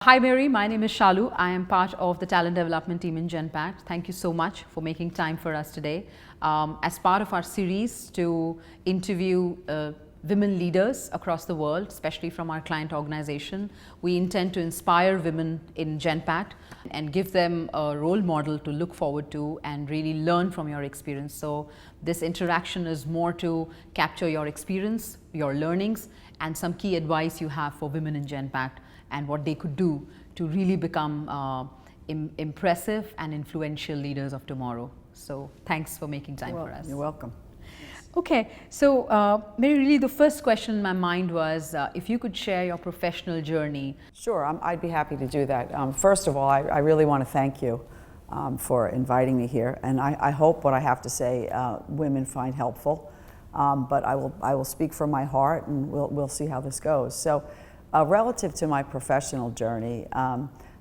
Hi Mary, my name is Shalu. I am part of the talent development team in Genpact. Thank you so much for making time for us today. As part of our series to interview women leaders across the world, especially from our client organization, we intend to inspire women in Genpact and give them a role model to look forward to and really learn from your experience. So this interaction is more to capture your experience, your learnings, and some key advice you have for women in Genpact and what they could do to really become impressive and influential leaders of tomorrow. So thanks for making time for us. You're welcome. Okay, so Mary, really the first question in my mind was if you could share your professional journey. Sure, I'd be happy to do that. First of all, I really want to thank you for inviting me here, and I hope what I have to say women find helpful. But I will speak from my heart, and we'll see how this goes. So, relative to my professional journey,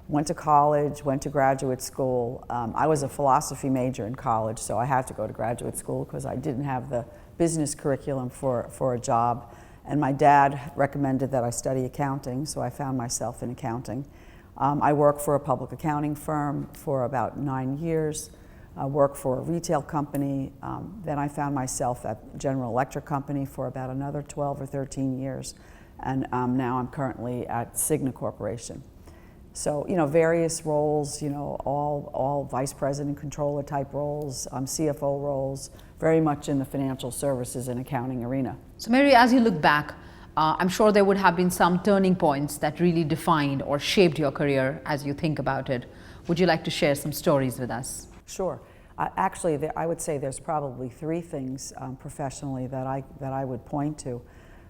went to college, went to graduate school. I was a philosophy major in college, so I had to go to graduate school because I didn't have the business curriculum for a job. And my dad recommended that I study accounting, so I found myself in accounting. I worked for a public accounting firm for about 9 years. I worked for a retail company. Then I found myself at General Electric Company for about another 12 or 13 years. And now I'm currently at Cigna Corporation. So, various roles, all vice president, controller type roles, CFO roles, very much in the financial services and accounting arena. So Mary, as you look back, I'm sure there would have been some turning points that really defined or shaped your career as you think about it. Would you like to share some stories with us? Sure. Actually, I would say there's probably 3 things professionally that I would point to.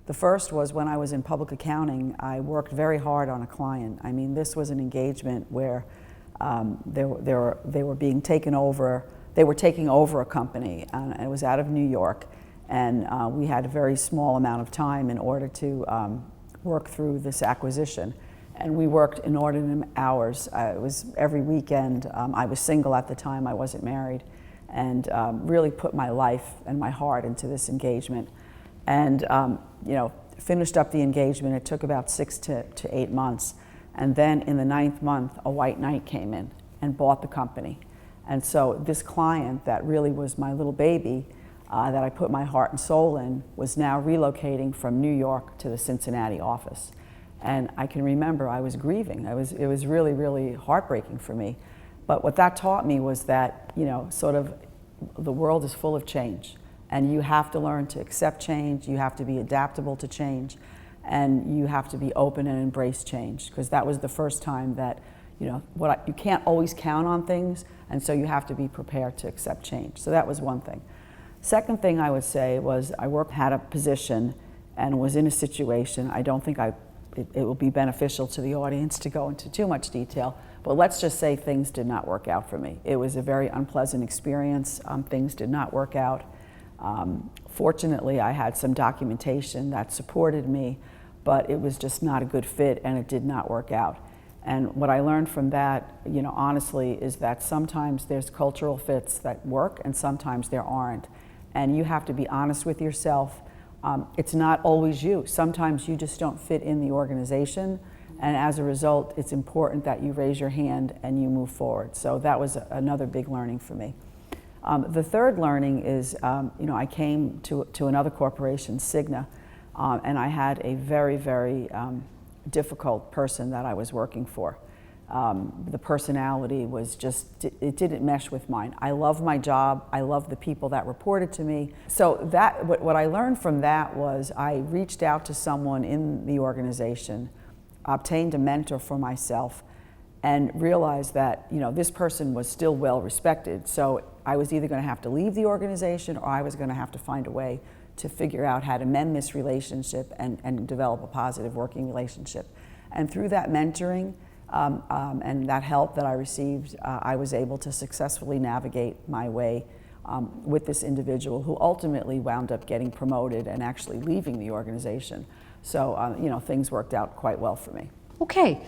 The first was when I was in public accounting, I worked very hard on a client. I mean, this was an engagement where they were being taken over. They were taking over a company, and it was out of New York, and we had a very small amount of time in order to work through this acquisition. And we worked inordinate hours. It was every weekend. I was single at the time. I wasn't married, and really put my life and my heart into this engagement. And finished up the engagement. It took about 6 to 8 months. And then in the 9th month, a white knight came in and bought the company. And so this client that really was my little baby, that I put my heart and soul in, was now relocating from New York to the Cincinnati office. And I can remember I was grieving. It was really, really heartbreaking for me. But what that taught me was that, sort of the world is full of change. And you have to learn to accept change, you have to be adaptable to change, and you have to be open and embrace change. Because that was the first time that, you can't always count on things, and so you have to be prepared to accept change. So that was one thing. Second thing I would say was I had a position and was in a situation. I don't think it will be beneficial to the audience to go into too much detail, but let's just say things did not work out for me. It was a very unpleasant experience. Things did not work out. Fortunately, I had some documentation that supported me, but it was just not a good fit and it did not work out. And what I learned from that, honestly, is that sometimes there's cultural fits that work and sometimes there aren't. And you have to be honest with yourself. It's not always you. Sometimes you just don't fit in the organization. And as a result, it's important that you raise your hand and you move forward. So that was another big learning for me. The third learning is, I came to another corporation, Cigna, and I had a very, very difficult person that I was working for. The personality was just, it didn't mesh with mine. I love my job. I love the people that reported to me. So what I learned from that was I reached out to someone in the organization, obtained a mentor for myself, and realized that this person was still well respected. So I was either going to have to leave the organization or I was going to have to find a way to figure out how to mend this relationship and develop a positive working relationship. And through that mentoring and that help that I received, I was able to successfully navigate my way with this individual who ultimately wound up getting promoted and actually leaving the organization. So things worked out quite well for me. Okay.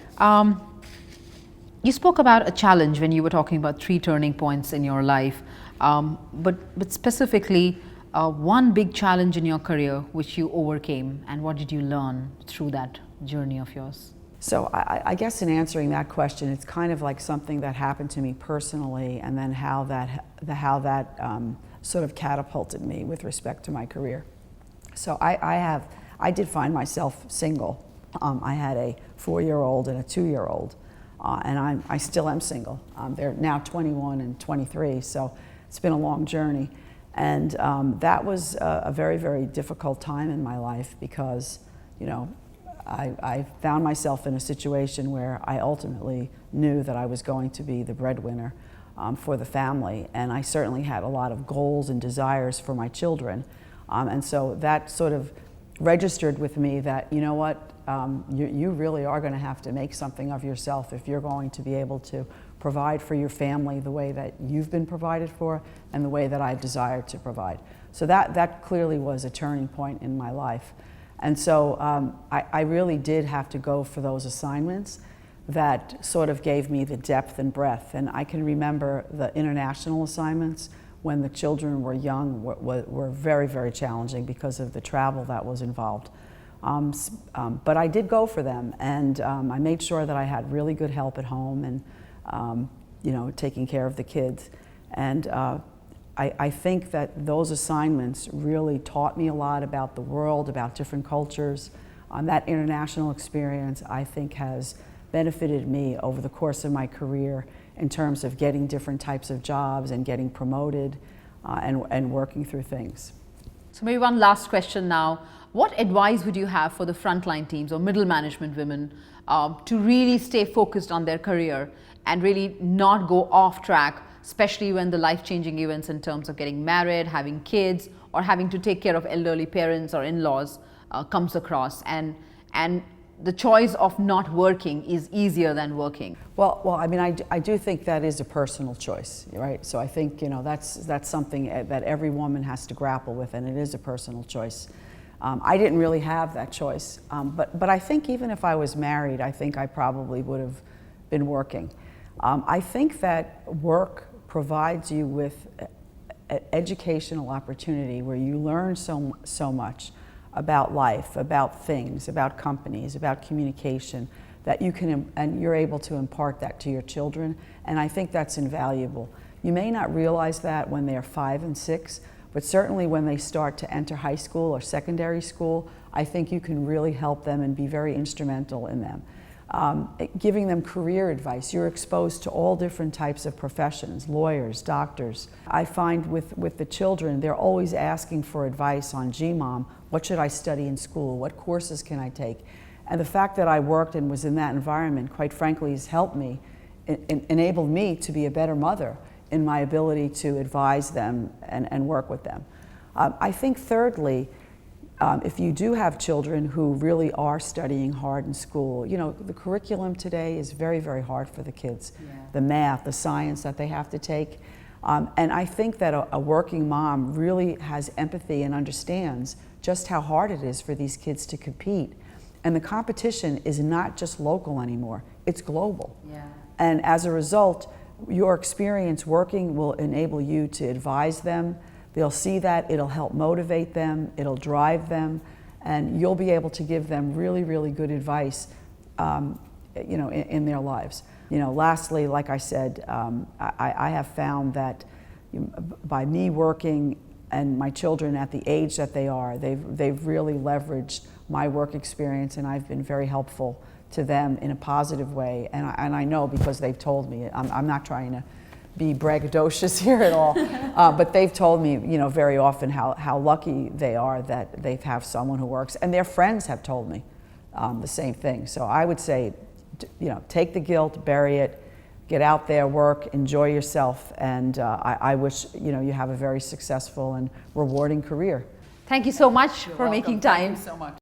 You spoke about a challenge when you were talking about 3 turning points in your life, but specifically one big challenge in your career which you overcame, and what did you learn through that journey of yours? So I guess in answering that question, it's kind of like something that happened to me personally, and then how that sort of catapulted me with respect to my career. So I did find myself single. I had a 4-year-old and a 2-year-old, and I still am single. They're now 21 and 23, so it's been a long journey. And that was a very, very difficult time in my life because, you know, I found myself in a situation where I ultimately knew that I was going to be the breadwinner for the family, and I certainly had a lot of goals and desires for my children. And so that sort of registered with me that, you know what, you really are going to have to make something of yourself if you're going to be able to provide for your family the way that you've been provided for and the way that I desire to provide. So that clearly was a turning point in my life. And so I really did have to go for those assignments that sort of gave me the depth and breadth. And I can remember the international assignments when the children were young were very, very challenging because of the travel that was involved. But I did go for them, and I made sure that I had really good help at home and you know, taking care of the kids. And I think that those assignments really taught me a lot about the world, about different cultures. That international experience, I think, has benefited me over the course of my career in terms of getting different types of jobs and getting promoted and working through things. So maybe one last question now. What advice would you have for the frontline teams or middle management women to really stay focused on their career and really not go off track, especially when the life-changing events in terms of getting married, having kids, or having to take care of elderly parents or in-laws comes across, and the choice of not working is easier than working? Well, I mean, I do think that is a personal choice, right? So I think, you know, that's something that every woman has to grapple with, and it is a personal choice. I didn't really have that choice, but I think even if I was married, I think I probably would have been working. I think that work provides you with an educational opportunity where you learn so much about life, about things, about companies, about communication, that you can, and you're able to impart that to your children, and I think that's invaluable. You may not realize that when they're 5 and 6, but certainly when they start to enter high school or secondary school, I think you can really help them and be very instrumental in them. Giving them career advice. You're exposed to all different types of professions, lawyers, doctors. I find with the children, they're always asking for advice on, gee, Mom, what should I study in school? What courses can I take? And the fact that I worked and was in that environment, quite frankly, has helped me, enabled me to be a better mother in my ability to advise them and work with them. I think thirdly, if you do have children who really are studying hard in school, you know, the curriculum today is very, very hard for the kids. Yeah. The math, the science that they have to take. And I think that a working mom really has empathy and understands just how hard it is for these kids to compete. And the competition is not just local anymore, it's global. Yeah. And as a result, your experience working will enable you to advise them. They'll see that, it'll help motivate them, it'll drive them, and you'll be able to give them really, really good advice, you know, in their lives. You know, lastly, like I said, I have found that by me working and my children at the age that they are, they've really leveraged my work experience, and I've been very helpful to them in a positive way. And I know because they've told me. I'm not trying to be braggadocious here at all, but they've told me, you know, very often how lucky they are that they have someone who works, and their friends have told me the same thing. So I would say, you know, take the guilt, bury it, get out there, work, enjoy yourself, and I wish, you know, you have a very successful and rewarding career. Thank you so much for welcome. making time. Thank you so much.